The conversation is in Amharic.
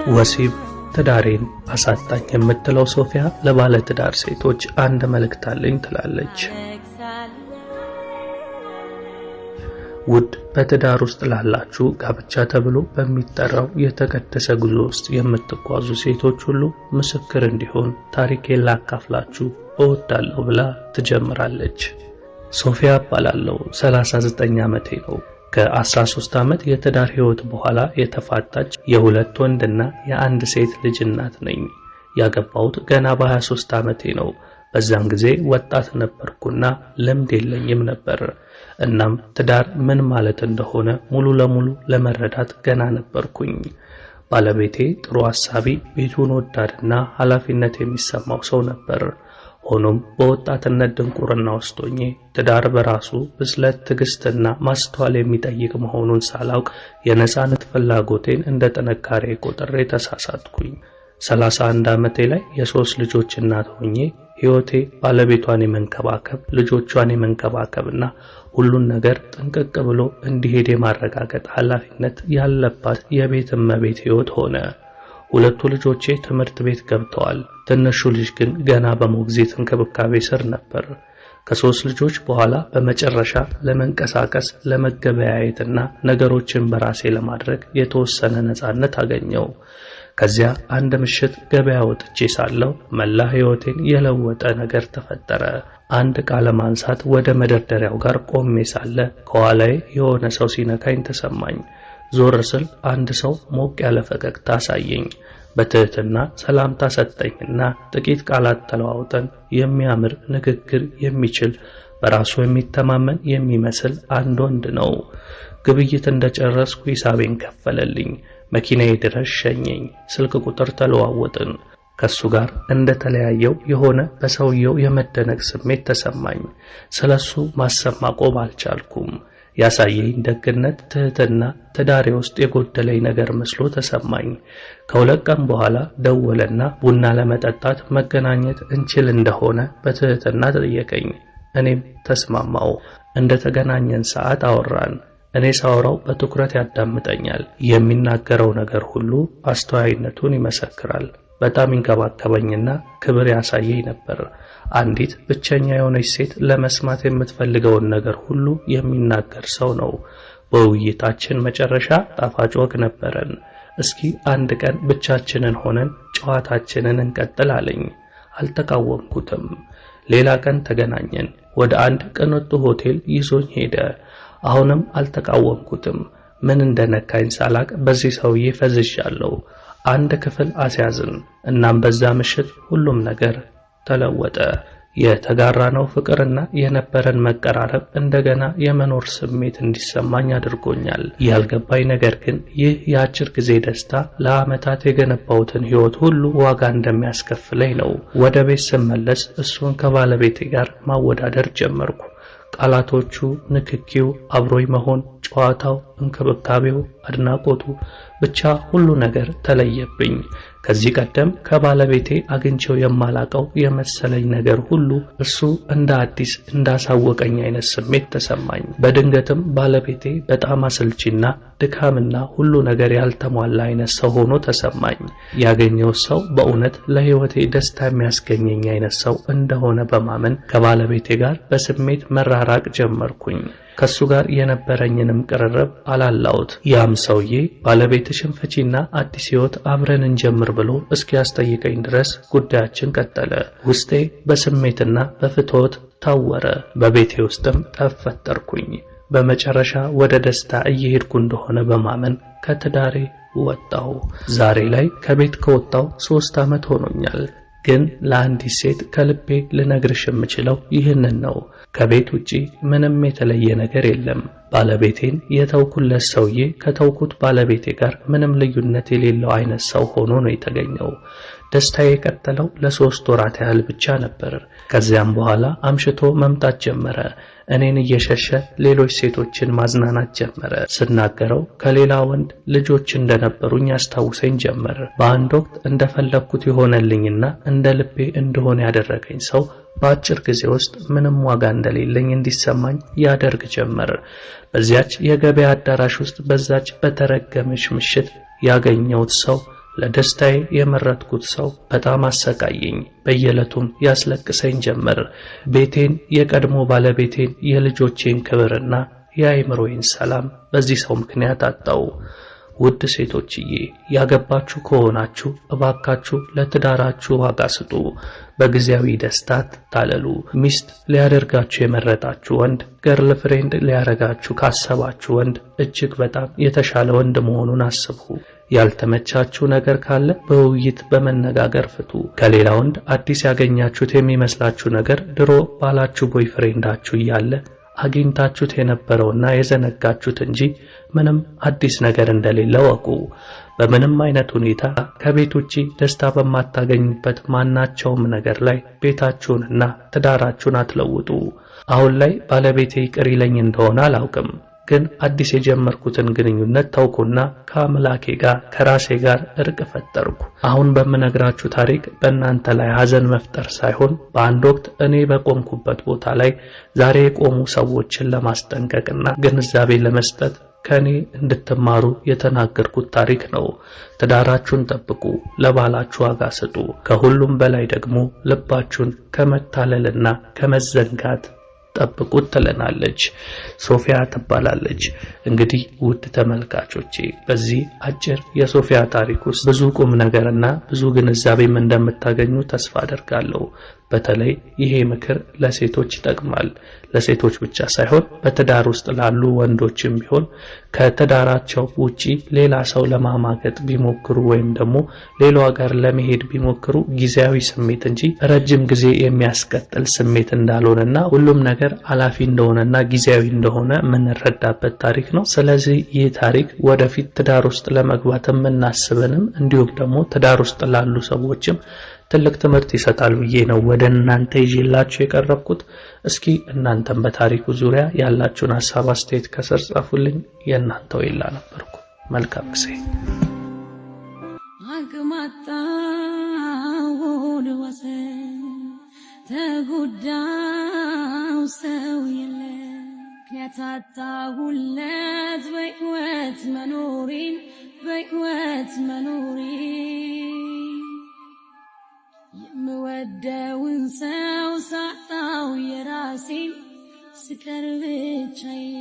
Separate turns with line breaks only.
ወሲብ ትዳሬን አሳጣኝ የምትለው ሶፊያ ለባለ ትዳር ሴቶች አንድ መልእክት አለኝ ትላለች። ውድ በትዳር ውስጥ ላላችሁ ጋብቻ ተብሎ በሚጠራው የተቀደሰ ጉዞ ውስጥ የምትጓዙ ሴቶች ሁሉ ምስክር እንዲሆን ታሪኬን ላካፍላችሁ እወዳለሁ ብላ ትጀምራለች። ሶፊያ እባላለሁ። 39 ዓመቴ ነው። ከ13 ዓመት የትዳር ህይወት በኋላ የተፋታች የሁለት ወንድና የአንድ ሴት ልጅ እናት ነኝ። ያገባሁት ገና በ23 ዓመቴ ነው። በዛን ጊዜ ወጣት ነበርኩና ልምድ የለኝም ነበር። እናም ትዳር ምን ማለት እንደሆነ ሙሉ ለሙሉ ለመረዳት ገና ነበርኩኝ። ባለቤቴ ጥሩ አሳቢ፣ ቤቱን ወዳድና ኃላፊነት የሚሰማው ሰው ነበር። ሆኖም በወጣትነት ድንቁርና ውስጥ ሆኜ ትዳር በራሱ ብስለት፣ ትዕግስትና ማስተዋል የሚጠይቅ መሆኑን ሳላውቅ የነጻነት ፍላጎቴን እንደ ጥንካሬ ቆጥሬ ተሳሳትኩኝ። 31 ዓመቴ ላይ የሶስት ልጆች እናት ሆኜ ህይወቴ ባለቤቷን የመንከባከብ፣ ልጆቿን የመንከባከብና ሁሉን ነገር ጥንቅቅ ብሎ እንዲሄድ የማረጋገጥ ኃላፊነት ያለባት የቤት እመቤት ህይወት ሆነ። ሁለቱ ልጆቼ ትምህርት ቤት ገብተዋል። ትንሹ ልጅ ግን ገና በሞግዚት እንክብካቤ ስር ነበር። ከሶስት ልጆች በኋላ በመጨረሻ ለመንቀሳቀስ፣ ለመገበያየትና ነገሮችን በራሴ ለማድረግ የተወሰነ ነጻነት አገኘው። ከዚያ አንድ ምሽት ገበያ ወጥቼ ሳለሁ መላ ህይወቴን የለወጠ ነገር ተፈጠረ። አንድ ዕቃ ለማንሳት ወደ መደርደሪያው ጋር ቆሜ ሳለ ከኋላዬ የሆነ ሰው ሲነካኝ ተሰማኝ። ዞር ስል አንድ ሰው ሞቅ ያለ ፈገግታ አሳየኝ። በትህትና ሰላምታ ሰጠኝና ጥቂት ቃላት ተለዋውጠን የሚያምር ንግግር የሚችል በራሱ የሚተማመን የሚመስል አንድ ወንድ ነው። ግብይት እንደጨረስኩ ሂሳቤን ከፈለልኝ። መኪናዬ ድረስ ሸኘኝ። ስልክ ቁጥር ተለዋወጥን። ከሱ ጋር እንደተለያየው የሆነ በሰውየው የመደነቅ ስሜት ተሰማኝ። ስለሱ ማሰብ ማቆም አልቻልኩም። ያሳየኝ ደግነት፣ ትህትና ትዳሬ ውስጥ የጎደለኝ ነገር መስሎ ተሰማኝ። ከሁለት ቀን በኋላ ደወለና ቡና ለመጠጣት መገናኘት እንችል እንደሆነ በትህትና ጠየቀኝ። እኔም ተስማማው። እንደተገናኘን ሰዓት አወራን። እኔ ሳወራው በትኩረት ያዳምጠኛል። የሚናገረው ነገር ሁሉ አስተዋይነቱን ይመሰክራል። በጣም ይንከባከበኝና ክብር ያሳየኝ ነበር። አንዲት ብቸኛ የሆነች ሴት ለመስማት የምትፈልገውን ነገር ሁሉ የሚናገር ሰው ነው። በውይይታችን መጨረሻ ጣፋጭ ወግ ነበረን። እስኪ አንድ ቀን ብቻችንን ሆነን ጨዋታችንን እንቀጥል አለኝ። አልተቃወምኩትም። ሌላ ቀን ተገናኘን። ወደ አንድ ቅንጡ ሆቴል ይዞኝ ሄደ። አሁንም አልተቃወምኩትም። ምን እንደነካኝ ሳላቅ በዚህ ሰውዬ ፈዝዣለሁ። አንድ ክፍል አስያዝን። እናም በዛ ምሽት ሁሉም ነገር ተለወጠ። የተጋራነው ፍቅርና የነበረን መቀራረብ እንደገና የመኖር ስሜት እንዲሰማኝ አድርጎኛል። ያልገባኝ ነገር ግን ይህ የአጭር ጊዜ ደስታ ለዓመታት የገነባሁትን ህይወት ሁሉ ዋጋ እንደሚያስከፍለኝ ነው። ወደ ቤት ስመለስ እሱን ከባለቤቴ ጋር ማወዳደር ጀመርኩ። ቃላቶቹ፣ ንክኪው፣ አብሮኝ መሆን፣ ጨዋታው፣ እንክብካቤው፣ አድናቆቱ፣ ብቻ ሁሉ ነገር ተለየብኝ። ከዚህ ቀደም ከባለቤቴ አግኝቼው የማላቀው የመሰለኝ ነገር ሁሉ እሱ እንደ አዲስ እንዳሳወቀኝ አይነት ስሜት ተሰማኝ። በድንገትም ባለቤቴ በጣም አሰልቺና ድካምና ሁሉ ነገር ያልተሟላ አይነት ሰው ሆኖ ተሰማኝ። ያገኘው ሰው በእውነት ለህይወቴ ደስታ የሚያስገኘኝ አይነት ሰው እንደሆነ በማመን ከባለቤቴ ጋር በስሜት መራራቅ ጀመርኩኝ። ከሱ ጋር የነበረኝንም ቅርርብ አላላውት። ያም ሰውዬ ባለቤትሽን ፍቺና አዲስ ህይወት አብረን እንጀምር ብሎ እስኪያስጠይቀኝ ድረስ ጉዳያችን ቀጠለ። ውስጤ በስሜትና በፍትወት ታወረ። በቤቴ ውስጥም ጠብ ፈጠርኩኝ። በመጨረሻ ወደ ደስታ እየሄድኩ እንደሆነ በማመን ከትዳሬ ወጣሁ። ዛሬ ላይ ከቤት ከወጣሁ 3 ዓመት ሆኖኛል። ግን ለአንዲት ሴት ከልቤ ልነግርሽ የምችለው ይህንን ነው። ከቤት ውጪ ምንም የተለየ ነገር የለም። ባለቤቴን የተውኩለት ሰውዬ ከተውኩት ባለቤቴ ጋር ምንም ልዩነት የሌለው አይነት ሰው ሆኖ ነው የተገኘው። ደስታዬ የቀጠለው ለ3 ወራት ያህል ብቻ ነበር። ከዚያም በኋላ አምሽቶ መምጣት ጀመረ። እኔን እየሸሸ ሌሎች ሴቶችን ማዝናናት ጀመረ። ስናገረው ከሌላ ወንድ ልጆች እንደነበሩኝ ያስታውሰኝ ጀመረ። በአንድ ወቅት እንደፈለኩት የሆነልኝና እንደ ልቤ እንደሆነ ያደረገኝ ሰው በአጭር ጊዜ ውስጥ ምንም ዋጋ እንደሌለኝ እንዲሰማኝ ያደርግ ጀመረ። በዚያች የገበያ አዳራሽ ውስጥ በዛች በተረገመች ምሽት ያገኘሁት ሰው ለደስታዬ የመረጥኩት ሰው በጣም አሰቃየኝ። በየዕለቱም ያስለቅሰኝ ጀመር። ቤቴን፣ የቀድሞ ባለቤቴን፣ የልጆቼን ክብርና የአእምሮዬን ሰላም በዚህ ሰው ምክንያት አጣው። ውድ ሴቶችዬ ያገባችሁ ከሆናችሁ እባካችሁ ለትዳራችሁ ዋጋ ስጡ። በጊዜያዊ ደስታ ታለሉ። ሚስት ሊያደርጋችሁ የመረጣችሁ ወንድ ገርል ፍሬንድ ሊያረጋችሁ ካሰባችሁ ወንድ እጅግ በጣም የተሻለ ወንድ መሆኑን አስቡ። ያልተመቻችሁ ነገር ካለ በውይይት በመነጋገር ፍቱ። ከሌላ ወንድ አዲስ ያገኛችሁት የሚመስላችሁ ነገር ድሮ ባላችሁ ቦይፍሬንዳችሁ እያለ አግኝታችሁት የነበረውና የዘነጋችሁት እንጂ ምንም አዲስ ነገር እንደሌለ ወቁ። በምንም አይነት ሁኔታ ከቤት ውጪ ደስታ በማታገኙበት ማናቸውም ነገር ላይ ቤታችሁንና ትዳራችሁን አትለውጡ። አሁን ላይ ባለቤቴ ይቅር ይለኝ እንደሆነ አላውቅም፣ ግን አዲስ የጀመርኩትን ግንኙነት ተውኩና ከአምላኬ ጋር ከራሴ ጋር እርቅ ፈጠርኩ። አሁን በመነግራችሁ ታሪክ በእናንተ ላይ ሐዘን መፍጠር ሳይሆን በአንድ ወቅት እኔ በቆምኩበት ቦታ ላይ ዛሬ የቆሙ ሰዎችን ለማስጠንቀቅና ግንዛቤ ለመስጠት ከኔ እንድትማሩ የተናገርኩት ታሪክ ነው። ትዳራችሁን ጠብቁ፣ ለባላችሁ ዋጋ ስጡ። ከሁሉም በላይ ደግሞ ልባችሁን ከመታለልና ከመዘንጋት ጠብቁት ትለናለች። ሶፊያ ትባላለች። እንግዲህ ውድ ተመልካቾቼ በዚህ አጭር የሶፊያ ታሪክ ውስጥ ብዙ ቁም ነገርና ብዙ ግንዛቤም እንደምታገኙ ተስፋ አደርጋለሁ። በተለይ ይሄ ምክር ለሴቶች ይጠቅማል። ለሴቶች ብቻ ሳይሆን በትዳር ውስጥ ላሉ ወንዶችም ቢሆን ከትዳራቸው ውጪ ሌላ ሰው ለማማገጥ ቢሞክሩ ወይም ደግሞ ሌላው ጋር ለመሄድ ቢሞክሩ ጊዜያዊ ስሜት እንጂ ረጅም ጊዜ የሚያስቀጥል ስሜት እንዳልሆነና ሁሉም ነገር አላፊ እንደሆነና ጊዜያዊ እንደሆነ የምንረዳበት ታሪክ ነው። ስለዚህ ይህ ታሪክ ወደፊት ትዳር ውስጥ ለመግባት የምናስበንም እንዲሁም ደግሞ ትዳር ውስጥ ላሉ ሰዎችም ትልቅ ትምህርት ይሰጣል ብዬ ነው ወደ እናንተ ይዤላችሁ የቀረብኩት። እስኪ እናንተም በታሪኩ ዙሪያ ያላችሁን ሐሳብ አስተያየት ከስር ጻፉልኝ። የእናንተው ይላ ነበርኩ። መልካም ጊዜ። አግማጣው ደወሰ ተጉዳው ሰው የለ ከታጣሁለት በህይወት መኖሬን የምወደውን ሰው ሳጣው የራሴን ስቀር ብቻዬን